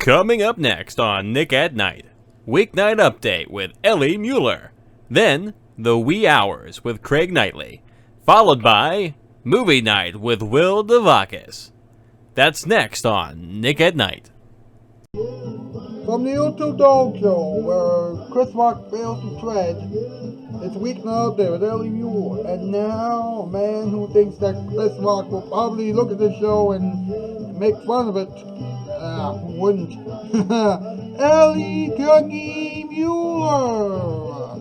Coming up next on Nick at Night, Weeknight Update with Ellie Muller. Then, The Wee Hours with Craig Knightley. Followed by Movie Night with Will DeVakis. That's next on Nick at Night. From the YouTube Dojo, where Chris Rock fails to tread, it's Weeknight Update with Ellie Muller. And now, a man who thinks that Chris Rock will probably look at this show and make fun of it. Who wouldn't? Ellie Cookie Muller!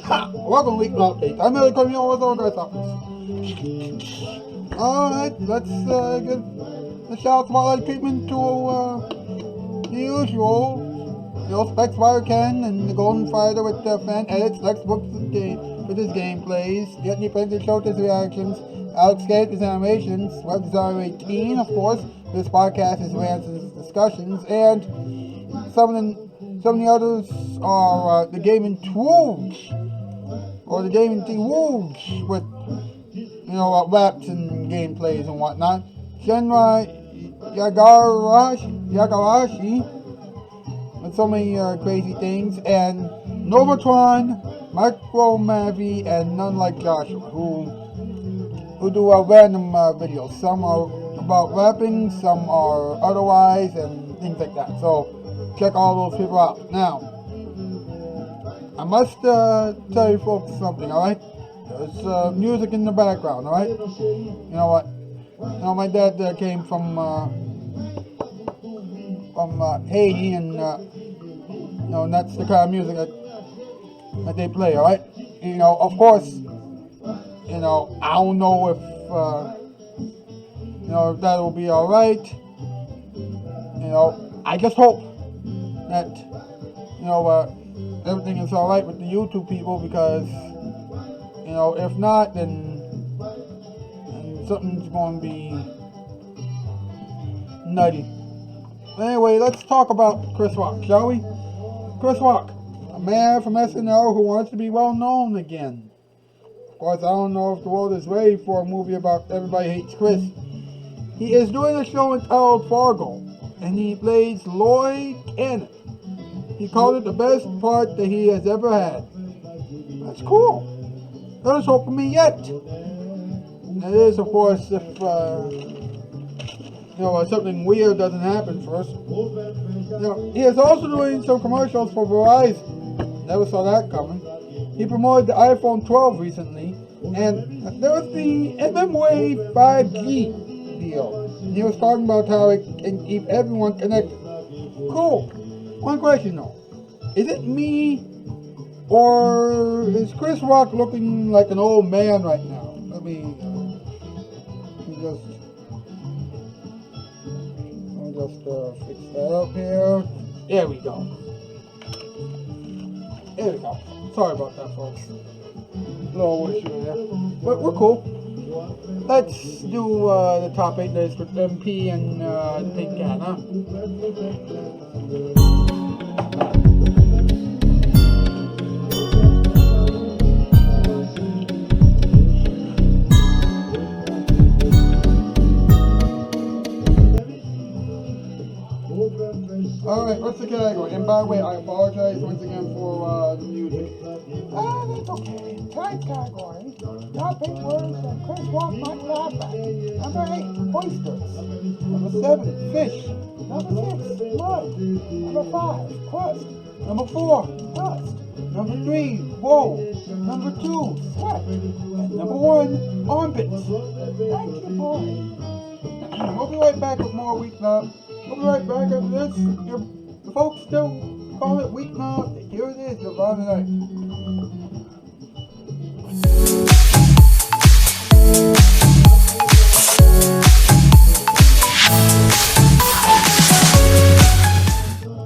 Ha! Welcome to Weeknight Update. I'm Ellie Cookie Muller with all guys office. Alright, let's give the Shoutout Spotlight treatment to the usual. Specs Fire Ken and the Golden Fighter with fan edits, Lex books with his gameplays, Yetney Printed showed his reactions, Alex Skate his animations, Web Designer 18, of course, this podcast is rants and discussions, and some of the others are the Gaming Tools, or the Gaming Tools with, raps and gameplays and whatnot. Shenra Yagarashi with so many crazy things, and Novatron, Micro Mavi, and none like Joshua, who do random videos. Some are about rapping, some are otherwise, and things like that. So check all those people out. Now, I must tell you folks something, alright? There's music in the background, alright? You know what? My dad came from Haiti, and that's the kind of music that they play, alright? Of course, I don't know if that will be alright. I just hope that, everything is alright with the YouTube people, because, if not, then something's going to be nutty. Anyway, let's talk about Chris Rock, shall we? Chris Rock, a man from SNL who wants to be well known again. Of course, I don't know if the world is ready for a movie about Everybody Hates Chris. He is doing a show entitled Fargo, and he plays Lloyd Cannon. He called it the best part that he has ever had. That's cool. Let us hope for me yet. That is, of course, if something weird doesn't happen first. He is also doing some commercials for Verizon. Never saw that coming. He promoted the iPhone 12 recently, and there was the mmWave 5G deal. He was talking about how it can keep everyone connected. Cool. One question though. Is it me, or is Chris Rock looking like an old man right now? Let me just fix that up here. There we go. There we go. Sorry about that, folks. Little issue there. But we're cool. Let's do the top 8 list with MP and Think Cat, huh? Alright, what's the category? And by the way, I apologize once again for the music. That's okay. Tonight category. Top 8 words that Chris Rock might laugh at. Number 8, oysters. Number 7, fish. Number 6, mud. Number 5, crust. Number 4, dust. Number 3, woe. Number 2, sweat. And number 1, armpits. Thank you, boy. We'll be right back with more Weeknight. We'll be right back after this. The folks still call it Weeknight. Here it is, your Friday night.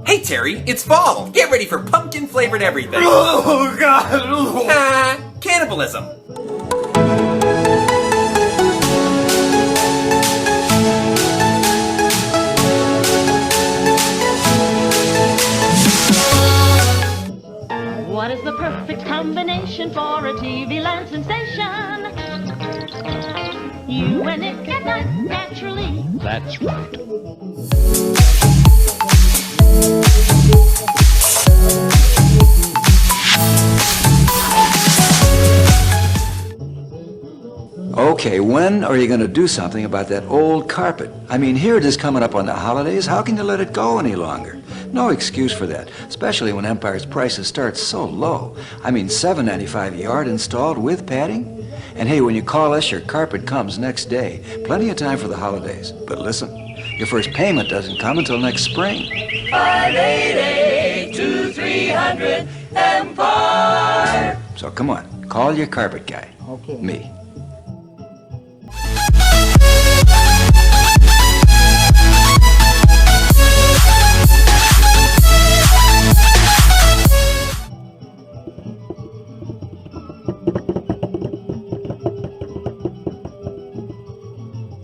Hey Terry, it's fall! Get ready for pumpkin-flavored everything! Oh God! Cannibalism! What is the perfect combination for a TV land sensation? You and Nick at Night, naturally. That's right. Okay, when are you going to do something about that old carpet? I mean, here it is coming up on the holidays. How can you let it go any longer? No excuse for that, especially when Empire's prices start so low. I mean, $7.95 a yard installed with padding? And hey, when you call us, your carpet comes next day. Plenty of time for the holidays. But listen, your first payment doesn't come until next spring. 588-2300 Empire. So come on, call your carpet guy. Okay. Me.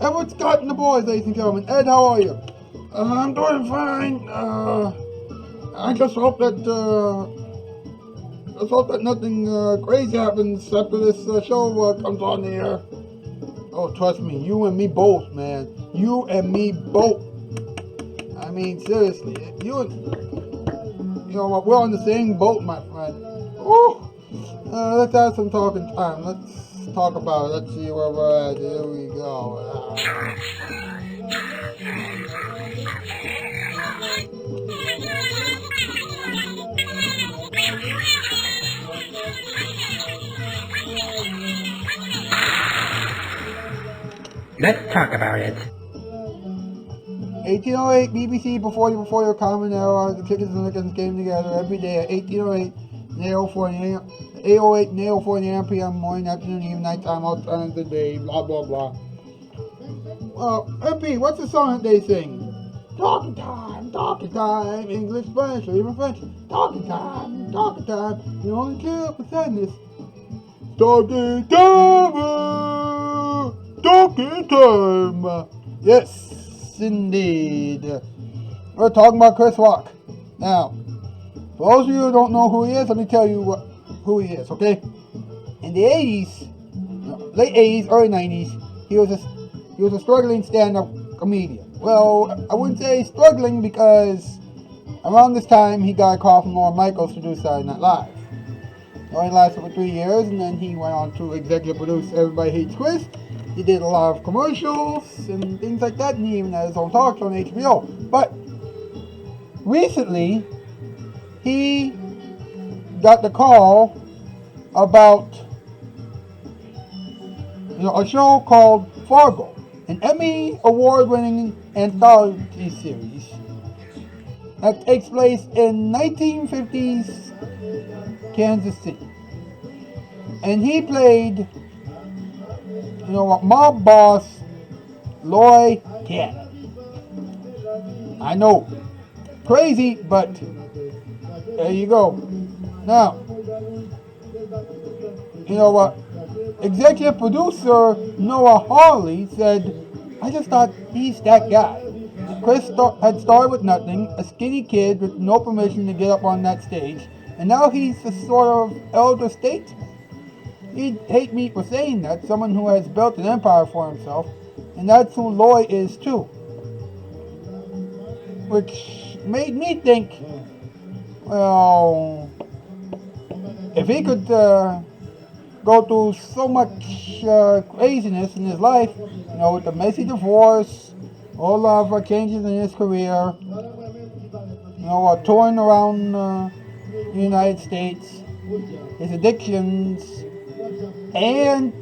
Edward Scott and the boys, ladies and gentlemen. Ed, how are you? I'm doing fine. I just hope that nothing crazy happens after this show comes on the air. Oh, trust me, you and me both, man. You and me both. I mean, seriously, you know what? We're on the same boat, my friend. Ooh. Let's have some talking time. Let's talk about it. Let's see where we're at. Here we go. Let's talk about it. 1808 BBC before your common era. The chickens and lickens came together every day at 1808 nail 40 808 nail 40 AM PM morning, afternoon, evening, nighttime, all times of the day, blah blah blah. MP, what's the song that they sing? Talking time, English, Spanish, or even French. Talking time. You only care for sadness. Talking time. Yes, indeed. We're talking about Chris Rock. Now, for those of you who don't know who he is, let me tell you who he is, okay? In the 80s, late 80s, early 90s, he was a struggling stand-up comedian. Well, I wouldn't say struggling because around this time he got a call from Lorne Michaels to do Saturday Night Live. It only lasted for 3 years, and then he went on to executive produce Everybody Hates Chris. He did a lot of commercials and things like that, and he even had his own talk show on HBO. But recently, he got the call about a show called Fargo, an Emmy award-winning anthology series that takes place in 1950s Kansas City. And he played, mob boss Loy Cannon. I know, crazy, but there you go. Now, executive producer Noah Hawley said, I just thought he's that guy. Chris had started with nothing, a skinny kid with no permission to get up on that stage, and now he's a sort of elder statesman. He'd hate me for saying that, someone who has built an empire for himself, and that's who Loy is too. Which made me think, well, if he could go through so much craziness in his life, with the messy divorce, all lot of changes in his career, touring around the United States, his addictions, and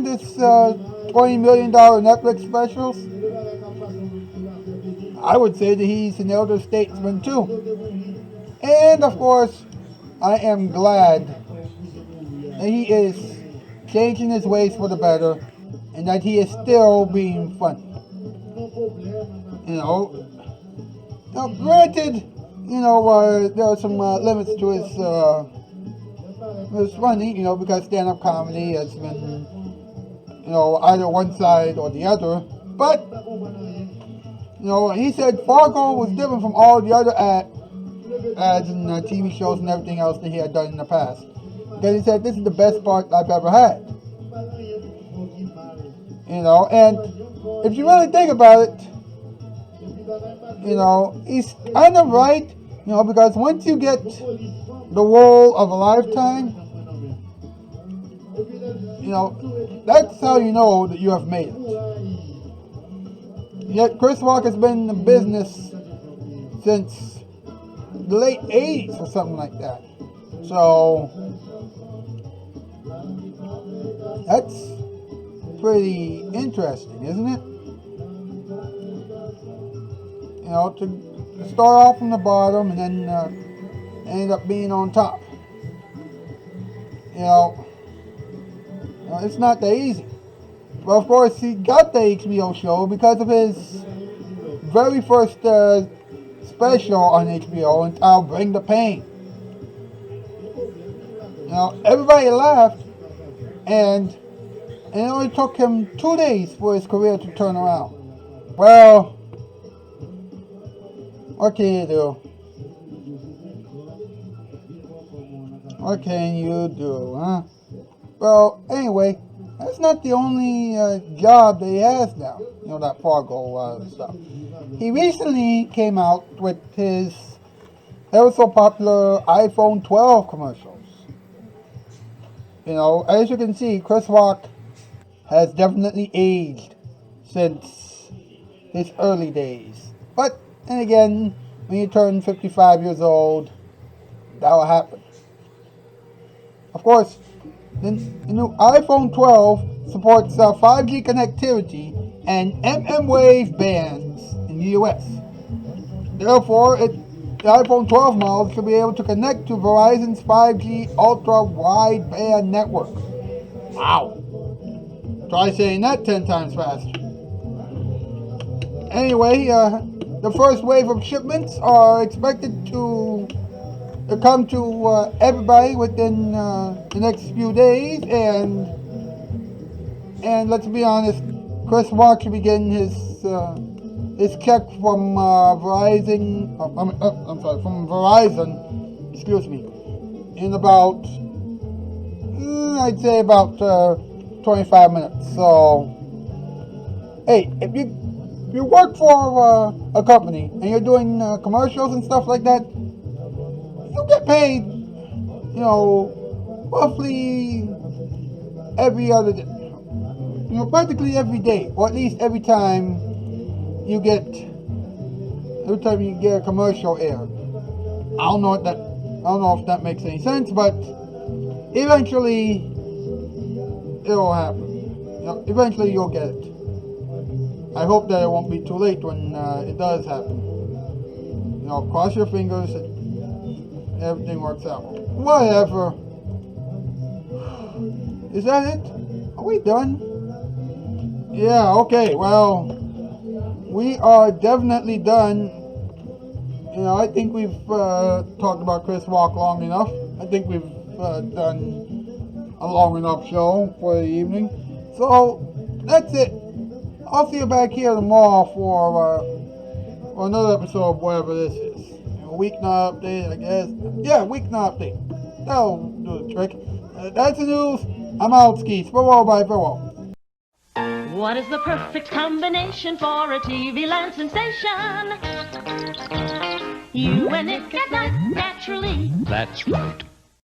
his $20 million Netflix specials, I would say that he's an elder statesman too. And of course, I am glad that he is changing his ways for the better, and that he is still being funny. Now granted, there are some limits to his funny, because stand-up comedy has been, either one side or the other. But, he said Fargo was different from all the other ads and TV shows and everything else that he had done in the past. Because he said, this is the best part I've ever had. And if you really think about it, he's kind of right, because once you get the role of a lifetime, You know, that's how you know that you have made it. Yet Chris Rock has been in the business since the late 80s or something like that. So that's pretty interesting, isn't it? You know, to start off from the bottom and then end up being on top. You know, it's not that easy. But of course, he got the HBO show because of his very first special on HBO entitled Bring the Pain. You know, everybody laughed, and it only took him 2 days for his career to turn around. Well, what can you do? What can you do, huh? Well, anyway, that's not the only job that he has now. You know, that Fargo stuff. He recently came out with his ever so popular iPhone 12 commercials. You know, as you can see, Chris Rock has definitely aged since his early days. But, and again, when you turn 55 years old, that will happen. Of course, the new iPhone 12 supports 5G connectivity and MM-wave bands in the US. Therefore, the iPhone 12 model should be able to connect to Verizon's 5G ultra-wideband network. Wow! Try saying that 10 times faster. Anyway, the first wave of shipments are expected to come to everybody within the next few days, and let's be honest, Chris Rock should be getting his check from Verizon. From Verizon. Excuse me. In about, I'd say about 25 minutes. So, hey, if you work for a company and you're doing commercials and stuff like that, you get paid, you know, roughly every other day. You know, practically every day, or at least every time you get a commercial aired. I don't know if that makes any sense, but eventually it'll happen. You know, eventually you'll get it. I hope that it won't be too late when it does happen. You know, cross your fingers. Everything works out. Whatever. Is that it? Are we done? Yeah, okay, well, we are definitely done. You know, I think we've talked about Chris Rock long enough. I think we've done a long enough show for the evening. So, that's it. I'll see you back here tomorrow for another episode of whatever this is. Weeknight update, I guess. Yeah, weeknight update. That'll do the trick. That's the news. I'm out, skis. Farewell, bye, farewell. What is the perfect combination for a TV land sensation? You and Nick at night, naturally. That's right.